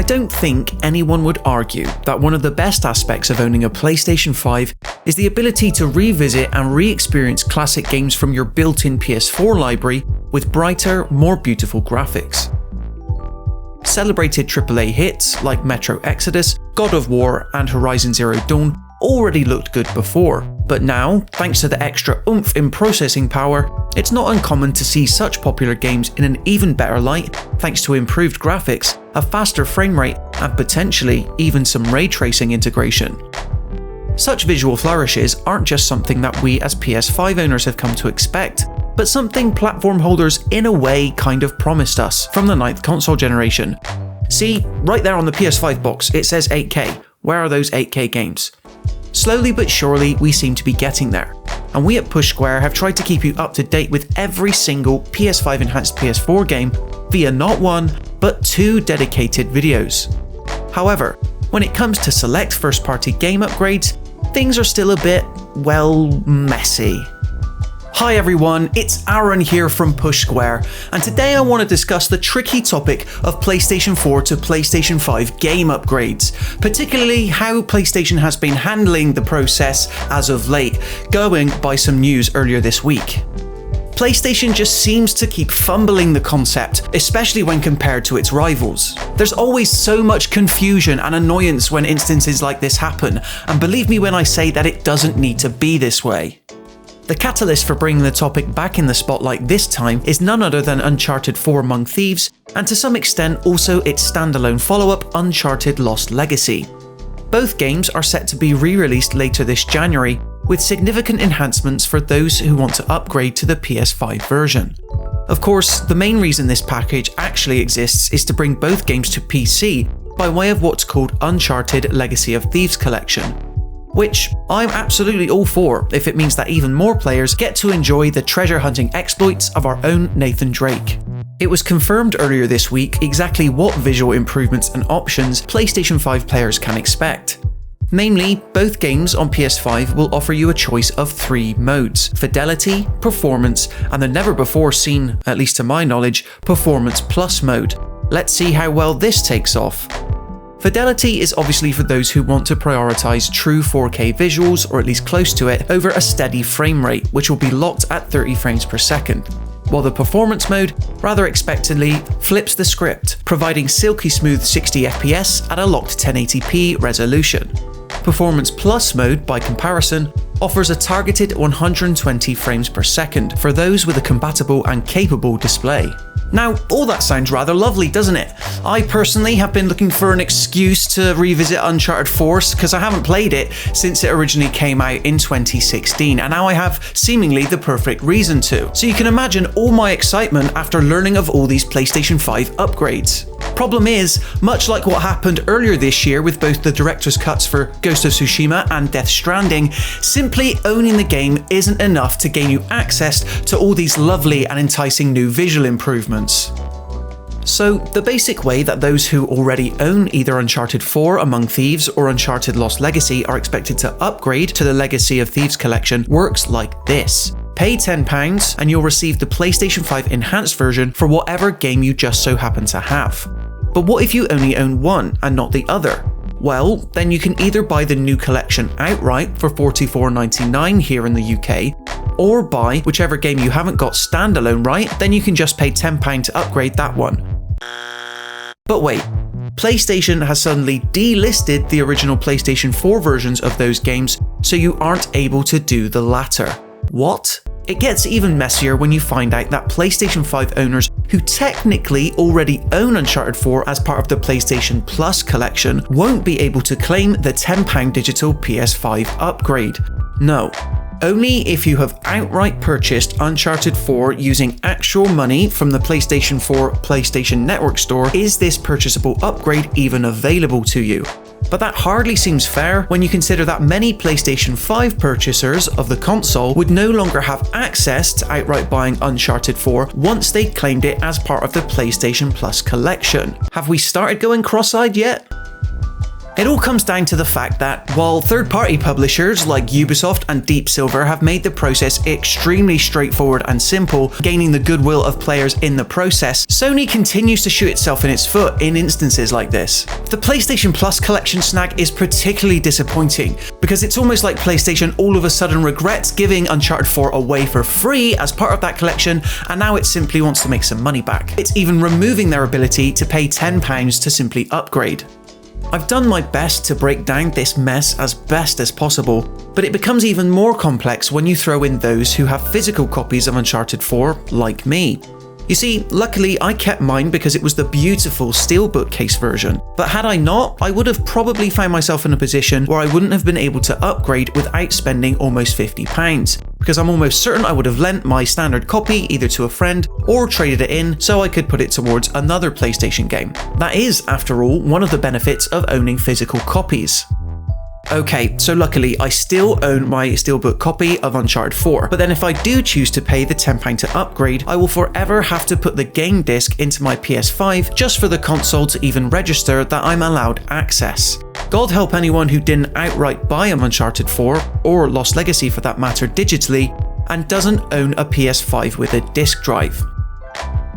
don't think anyone would argue that one of the best aspects of owning a PlayStation 5 is the ability to revisit and re-experience classic games from your built-in PS4 library with brighter, more beautiful graphics. Celebrated AAA hits like Metro Exodus, God of War, and Horizon Zero Dawn already looked good before, but now, thanks to the extra oomph in processing power, it's not uncommon to see such popular games in an even better light thanks to improved graphics, a faster frame rate, and potentially even some ray tracing integration. Such visual flourishes aren't just something that we as PS5 owners have come to expect, but something platform holders in a way kind of promised us from the 9th console generation. See, right there on the PS5 box it says 8K. Where are those 8K games? Slowly but surely we seem to be getting there, and we at Push Square have tried to keep you up to date with every single PS5 enhanced PS4 game via not one, but 2 dedicated videos. However, when it comes to select first-party game upgrades, things are still a bit, well, messy. Hi everyone, it's Aaron here from Push Square, and today I want to discuss the tricky topic of PlayStation 4 to PlayStation 5 game upgrades, particularly how PlayStation has been handling the process as of late, going by some news earlier this week. PlayStation just seems to keep fumbling the concept, especially when compared to its rivals. There's always so much confusion and annoyance when instances like this happen, and believe me when I say that it doesn't need to be this way. The catalyst for bringing the topic back in the spotlight this time is none other than Uncharted 4 Among Thieves, and to some extent also its standalone follow-up Uncharted Lost Legacy. Both games are set to be re-released later this January, with significant enhancements for those who want to upgrade to the PS5 version. Of course, the main reason this package actually exists is to bring both games to PC by way of what's called Uncharted Legacy of Thieves Collection, which I'm absolutely all for if it means that even more players get to enjoy the treasure hunting exploits of our own Nathan Drake. It was confirmed earlier this week exactly what visual improvements and options PlayStation 5 players can expect. Namely, both games on PS5 will offer you a choice of 3 modes: Fidelity, Performance, and the never before seen, at least to my knowledge, Performance Plus mode. Let's see how well this takes off. Fidelity is obviously for those who want to prioritise true 4K visuals, or at least close to it, over a steady frame rate, which will be locked at 30 frames per second. While the performance mode, rather expectedly, flips the script, providing silky smooth 60 FPS at a locked 1080p resolution. Performance Plus mode, by comparison, offers a targeted 120 frames per second for those with a compatible and capable display. Now, all that sounds rather lovely, doesn't it? I personally have been looking for an excuse to revisit Uncharted 4 because I haven't played it since it originally came out in 2016, and now I have seemingly the perfect reason to. So you can imagine all my excitement after learning of all these PlayStation 5 upgrades. Problem is, much like what happened earlier this year with both the director's cuts for Ghost of Tsushima and Death Stranding, simply owning the game isn't enough to gain you access to all these lovely and enticing new visual improvements. So, the basic way that those who already own either Uncharted 4 Among Thieves or Uncharted Lost Legacy are expected to upgrade to the Legacy of Thieves collection works like this. Pay £10 and you'll receive the PlayStation 5 enhanced version for whatever game you just so happen to have. But what if you only own one and not the other? Well, then you can either buy the new collection outright for $44.99 here in the UK, or buy whichever game you haven't got standalone right, then you can just pay £10 to upgrade that one. But wait, PlayStation has suddenly delisted the original PlayStation 4 versions of those games, so you aren't able to do the latter. What? It gets even messier when you find out that PlayStation 5 owners who technically already own Uncharted 4 as part of the PlayStation Plus collection won't be able to claim the £10 digital PS5 upgrade. No. Only if you have outright purchased Uncharted 4 using actual money from the PlayStation 4 PlayStation Network store is this purchasable upgrade even available to you. But that hardly seems fair when you consider that many PlayStation 5 purchasers of the console would no longer have access to outright buying Uncharted 4 once they claimed it as part of the PlayStation Plus collection. Have we started going cross-eyed yet? It all comes down to the fact that while third-party publishers like Ubisoft and Deep Silver have made the process extremely straightforward and simple, gaining the goodwill of players in the process, Sony continues to shoot itself in its foot in instances like this. The PlayStation Plus collection snag is particularly disappointing, because it's almost like PlayStation all of a sudden regrets giving Uncharted 4 away for free as part of that collection, and now it simply wants to make some money back. It's even removing their ability to pay £10 to simply upgrade. I've done my best to break down this mess as best as possible, but it becomes even more complex when you throw in those who have physical copies of Uncharted 4, like me. You see, luckily I kept mine because it was the beautiful steelbook case version, but had I not, I would have probably found myself in a position where I wouldn't have been able to upgrade without spending almost £50, because I'm almost certain I would have lent my standard copy either to a friend or traded it in so I could put it towards another PlayStation game. That is, after all, one of the benefits of owning physical copies. Okay, so luckily I still own my steelbook copy of Uncharted 4, but then if I do choose to pay the £10 to upgrade, I will forever have to put the game disc into my PS5 just for the console to even register that I'm allowed access. God help anyone who didn't outright buy an Uncharted 4, or Lost Legacy for that matter digitally, and doesn't own a PS5 with a disc drive.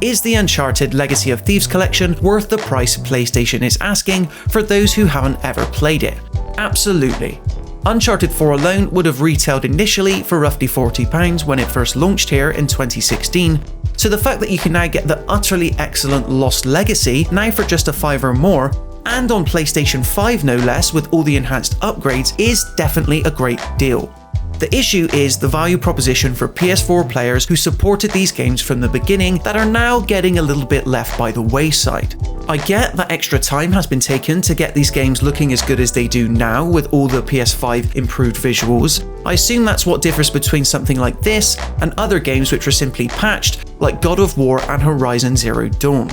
Is the Uncharted Legacy of Thieves Collection worth the price PlayStation is asking for those who haven't ever played it? Absolutely. Uncharted 4 alone would have retailed initially for roughly £40 when it first launched here in 2016, so the fact that you can now get the utterly excellent Lost Legacy now for just a £5 more, and on PlayStation 5 no less with all the enhanced upgrades, is definitely a great deal. The issue is the value proposition for PS4 players who supported these games from the beginning that are now getting a little bit left by the wayside. I get that extra time has been taken to get these games looking as good as they do now with all the PS5 improved visuals. I assume that's what differs between something like this and other games which were simply patched, like God of War and Horizon Zero Dawn.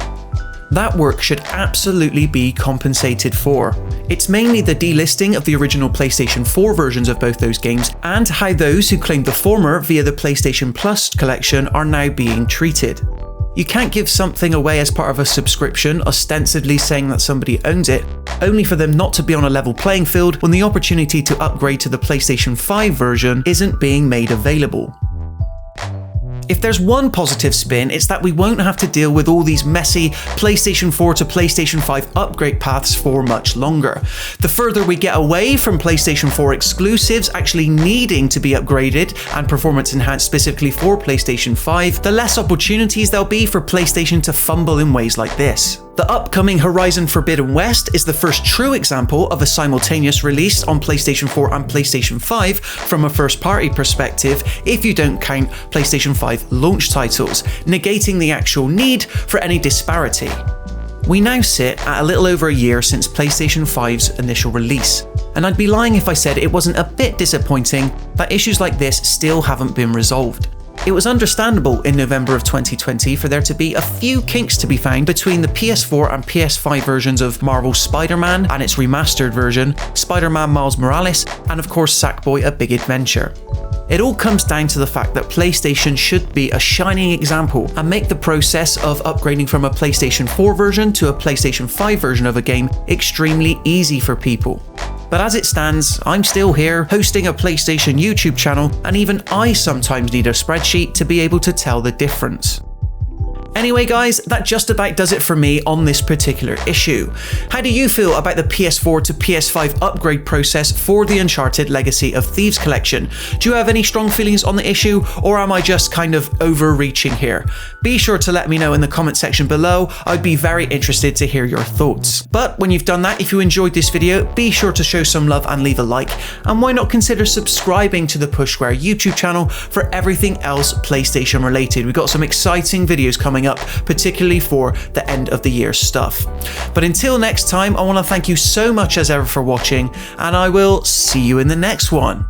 That work should absolutely be compensated for. It's mainly the delisting of the original PlayStation 4 versions of both those games, and how those who claimed the former via the PlayStation Plus collection are now being treated. You can't give something away as part of a subscription, ostensibly saying that somebody owns it, only for them not to be on a level playing field when the opportunity to upgrade to the PlayStation 5 version isn't being made available. If there's one positive spin, it's that we won't have to deal with all these messy PlayStation 4 to PlayStation 5 upgrade paths for much longer. The further we get away from PlayStation 4 exclusives actually needing to be upgraded and performance enhanced specifically for PlayStation 5, the less opportunities there'll be for PlayStation to fumble in ways like this. The upcoming Horizon Forbidden West is the first true example of a simultaneous release on PlayStation 4 and PlayStation 5 from a first-party perspective, if you don't count PlayStation 5 launch titles, negating the actual need for any disparity. We now sit at a little over a year since PlayStation 5's initial release, and I'd be lying if I said it wasn't a bit disappointing that issues like this still haven't been resolved. It was understandable in November of 2020 for there to be a few kinks to be found between the PS4 and PS5 versions of Marvel's Spider-Man and its remastered version, Spider-Man Miles Morales, and of course Sackboy: A Big Adventure. It all comes down to the fact that PlayStation should be a shining example and make the process of upgrading from a PlayStation 4 version to a PlayStation 5 version of a game extremely easy for people. But as it stands, I'm still here, hosting a PlayStation YouTube channel, and even I sometimes need a spreadsheet to be able to tell the difference. Anyway guys, that just about does it for me on this particular issue. How do you feel about the PS4 to PS5 upgrade process for the Uncharted Legacy of Thieves Collection? Do you have any strong feelings on the issue, or am I just kind of overreaching here? Be sure to let me know in the comment section below. I'd be very interested to hear your thoughts. But when you've done that, if you enjoyed this video, be sure to show some love and leave a like, and why not consider subscribing to the Push Square YouTube channel for everything else PlayStation related. We've got some exciting videos coming up, particularly for the end of the year stuff. But until next time, I want to thank you so much as ever for watching, and I will see you in the next one.